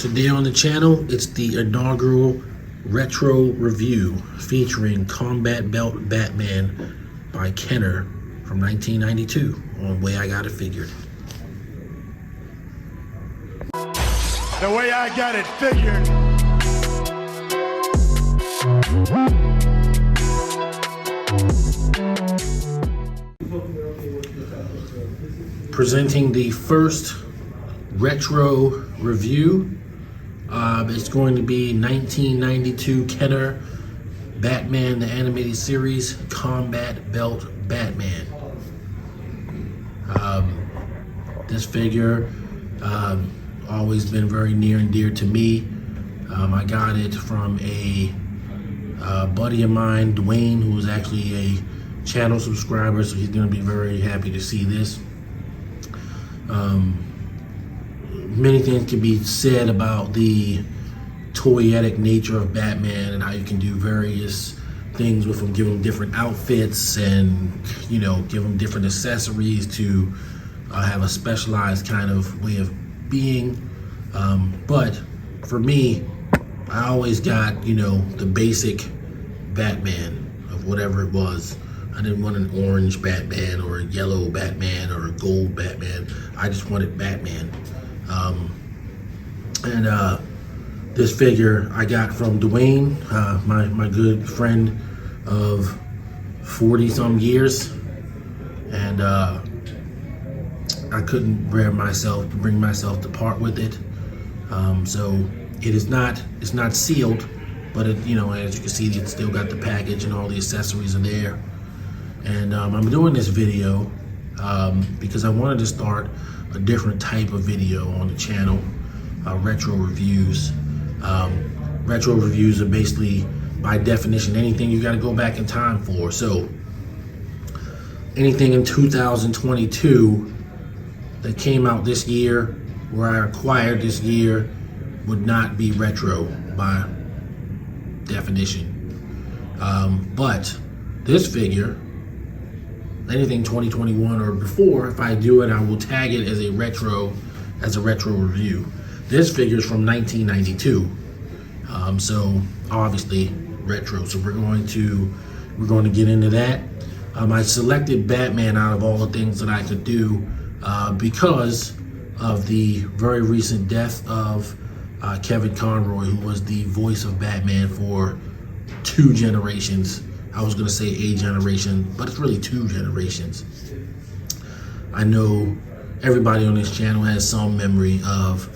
Today on the channel, it's the inaugural retro review featuring Combat Belt Batman by Kenner from 1992 on Way I Got It Figured. The way I got it figured. Presenting the first retro review. It's going to be 1992 Kenner Batman the Animated Series Combat Belt Batman. This figure always been very near and dear to me. I got it from a buddy of mine, Duane, who was actually a channel subscriber, so he's going to be very happy to see this. Many things can be said about the toyetic nature of Batman and how you can do various things with him, give him different outfits and, you know, give him different accessories to have a specialized kind of way of being. But for me, I always got, you know, the basic Batman of whatever it was. I didn't want an orange Batman or a yellow Batman or a gold Batman. I just wanted Batman. This figure I got from Duane, my good friend of 40-some years, and I couldn't bring myself to part with it. So it's not sealed, but it, you know, as you can see, it's still got the package and all the accessories are there. And I'm doing this video because I wanted to start a different type of video on the channel, retro reviews. Retro reviews are basically, by definition, anything you got to go back in time for. So anything in 2022 that came out this year, or I acquired this year, would not be retro by definition. But this figure, anything 2021 or before, if I do it, I will tag it as a retro review. This figure is from 1992, so obviously retro. So we're going to get into that. I selected Batman out of all the things that I could do because of the very recent death of Kevin Conroy, who was the voice of Batman for 2 generations. I was gonna say a generation, but it's really 2 generations. I know everybody on this channel has some memory of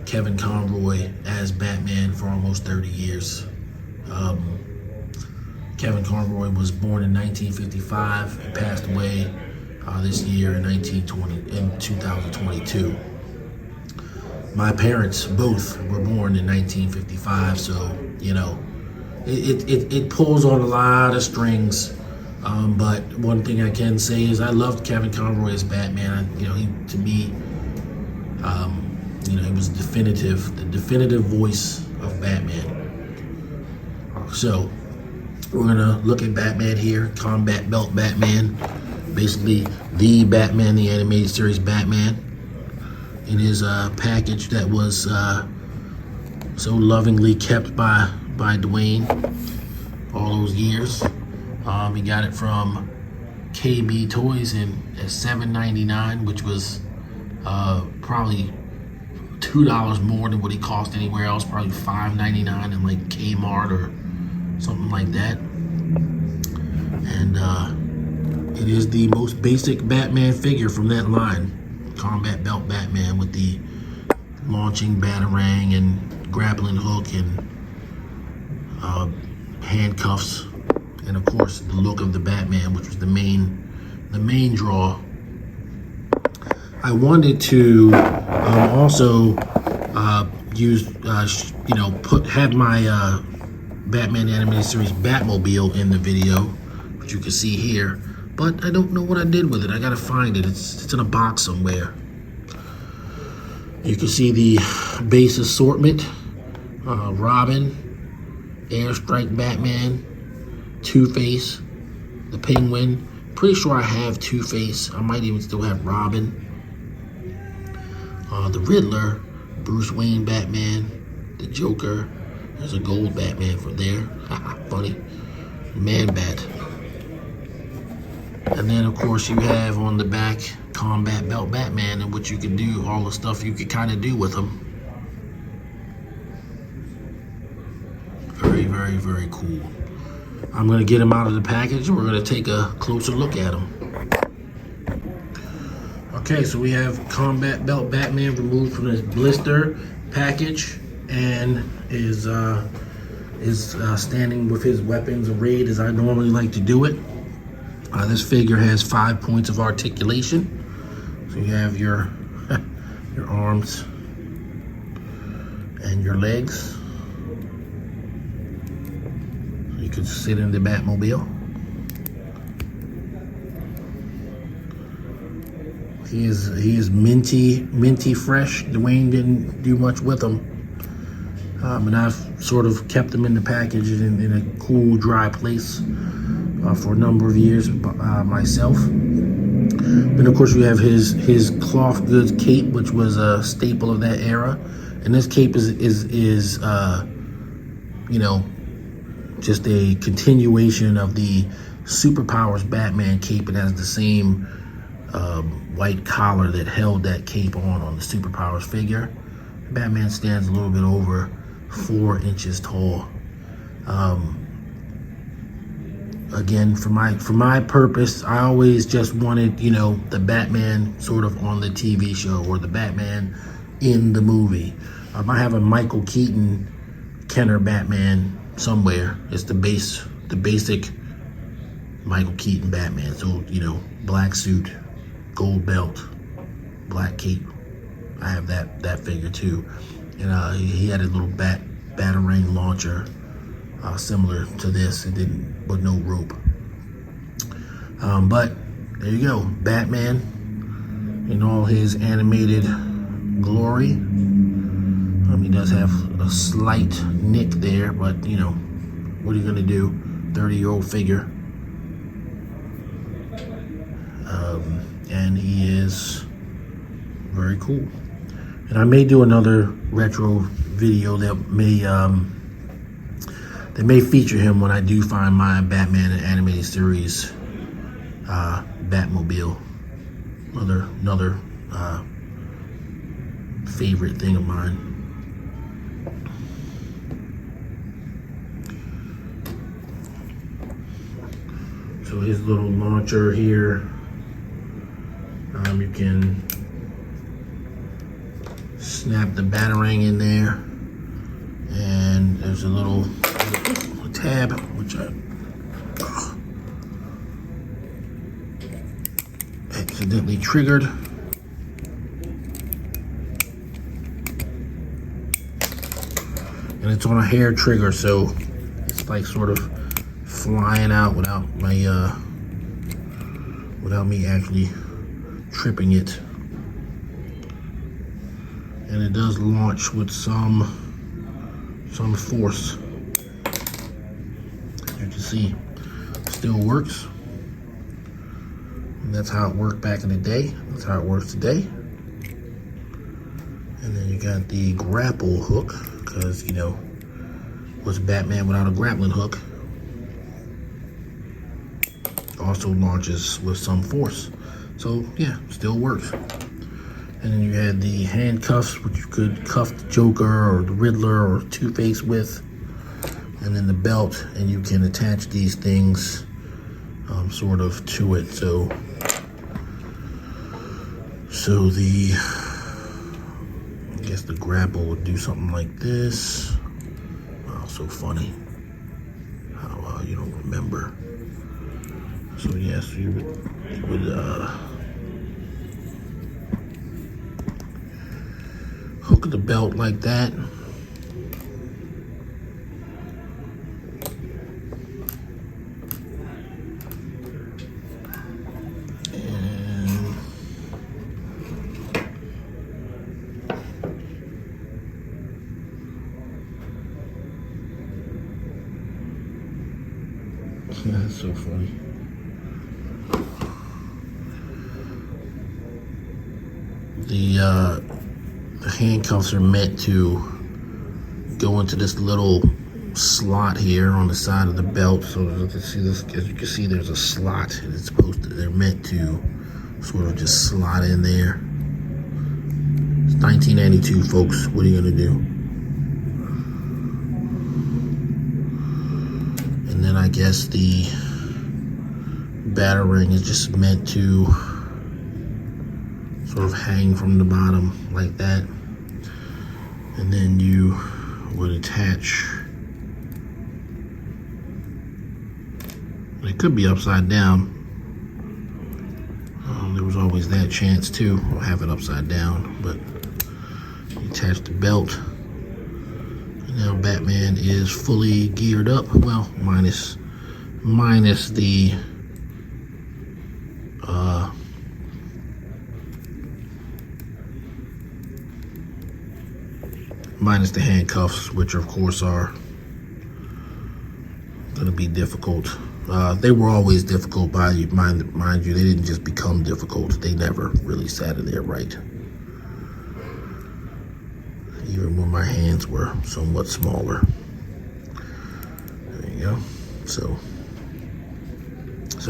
Kevin Conroy as Batman for almost 30 years. Kevin Conroy was born in 1955 and passed away this year in 2022. My parents both were born in 1955, so, you know, it pulls on a lot of strings, but one thing I can say is I loved Kevin Conroy as Batman. You know, he, to me, you know, he was the definitive voice of Batman. So we're gonna look at Batman here, Combat Belt Batman, basically the Batman, the animated series Batman, in his package that was so lovingly kept by Duane all those years. He got it from KB Toys at $7.99, which was probably $2 more than what he cost anywhere else, probably $5.99 in like Kmart or something like that. And it is the most basic Batman figure from that line, Combat Belt Batman, with the launching batarang and grappling hook and handcuffs, and of course the look of the Batman, which was the main draw. I wanted to also use have my Batman Animated Series Batmobile in the video, which you can see here, but I don't know what I did with it. I gotta find it. It's in a box somewhere. You can see the base assortment: Robin, Airstrike Batman, Two-Face, the Penguin. Pretty sure I have Two-Face. I might even still have Robin. The Riddler, Bruce Wayne Batman, the Joker. There's a gold Batman from there. Funny. Man Bat. And then, of course, you have on the back Combat Belt Batman and what you can do, all the stuff you could kind of do with him. Very, very, very cool. I'm going to get him out of the package and we're going to take a closer look at him. Okay, so we have Combat Belt Batman removed from his blister package and is standing with his weapons arrayed as I normally like to do it. This figure has 5 points of articulation. So you have your your arms and your legs. You could sit in the Batmobile. He is minty fresh. Duane didn't do much with him. And I've sort of kept him in the package in a cool, dry place for a number of years myself. Then of course we have his cloth goods cape, which was a staple of that era. And this cape is you know, just a continuation of the Superpowers Batman cape. It has the same white collar that held that cape on the Superpowers figure. Batman stands a little bit over 4 inches tall. Again, for my purpose, I always just wanted, you know, the Batman sort of on the TV show or the Batman in the movie. I have a Michael Keaton Kenner Batman somewhere. It's the basic Michael Keaton Batman. So, you know, black suit, gold belt, black cape. I have that figure too. And he had a little batarang launcher similar to this. It didn't, with no rope. But there you go, Batman in all his animated glory. He does have a slight nick there, but you know, what are you gonna do? 30-year-old figure. And he is very cool. And I may do another retro video that may feature him when I do find my Batman animated series Batmobile. Another favorite thing of mine. So his little launcher here, you can snap the batarang in there, and there's a little tab which I accidentally triggered. And it's on a hair trigger, so it's like sort of flying out without me actually tripping it. And it does launch with some force. As you can see, still works. And that's how it worked back in the day. That's how it works today. And then you got the grapple hook, because, you know, what's Batman without a grappling hook? Also launches with some force. So yeah, still works. And then you had the handcuffs, which you could cuff the Joker or the Riddler or Two-Face with. And then the belt, and you can attach these things sort of to it. So I guess the grapple would do something like this. Oh, so funny. How you don't remember. So yes, you would hook the belt like that. And that's so funny. The handcuffs are meant to go into this little slot here on the side of the belt. So as you can see, there's a slot, and they're meant to sort of just slot in there. It's 1992, folks. What are you gonna do? And then I guess the battering is just meant to sort of hang from the bottom like that. And then you would attach. It could be upside down. There was always that chance too. I'll have it upside down, but you attach the belt. And now Batman is fully geared up. Well, minus the minus the handcuffs, which of course are going to be difficult. They were always difficult, mind you. They didn't just become difficult. They never really sat in there right. Even when my hands were somewhat smaller. There you go. So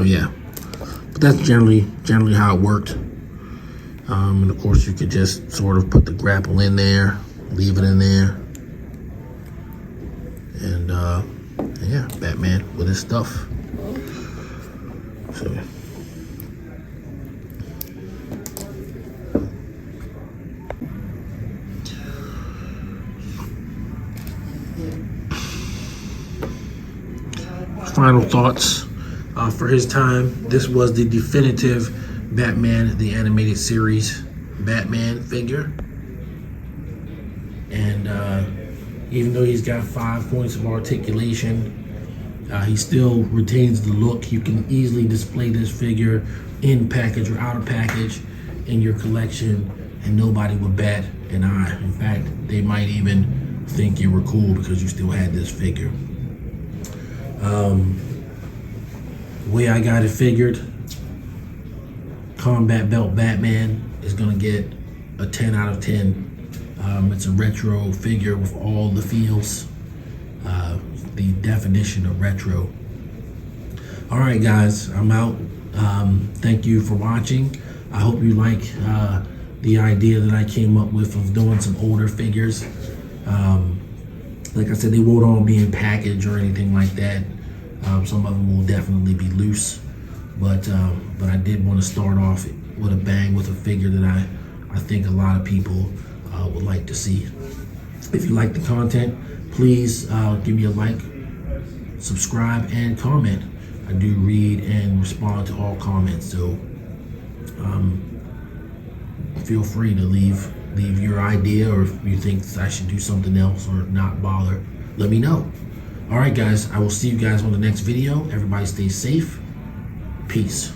yeah. But that's generally how it worked. And of course, you could just sort of put the grapple in there, leave it in there, and yeah, Batman with his stuff. So final thoughts for his time. This was the definitive Batman the Animated Series Batman figure. And even though he's got 5 points of articulation, he still retains the look. You can easily display this figure in package or out of package in your collection, and nobody would bat an eye. In fact, they might even think you were cool because you still had this figure. The way I got it figured, Combat Belt Batman is gonna get a 10 out of 10. It's a retro figure with all the feels, the definition of retro. All right, guys, I'm out. Thank you for watching. I hope you like the idea that I came up with of doing some older figures. Like I said, they won't all be in package or anything like that. Some of them will definitely be loose, but I did want to start off with a bang with a figure that I think a lot of people would like to see. If you like the content, please give me a like, subscribe, and comment. I do read and respond to all comments, so feel free to leave your idea, or if you think I should do something else or not bother, let me know. All right, guys, I will see you guys on the next video. Everybody stay safe. Peace.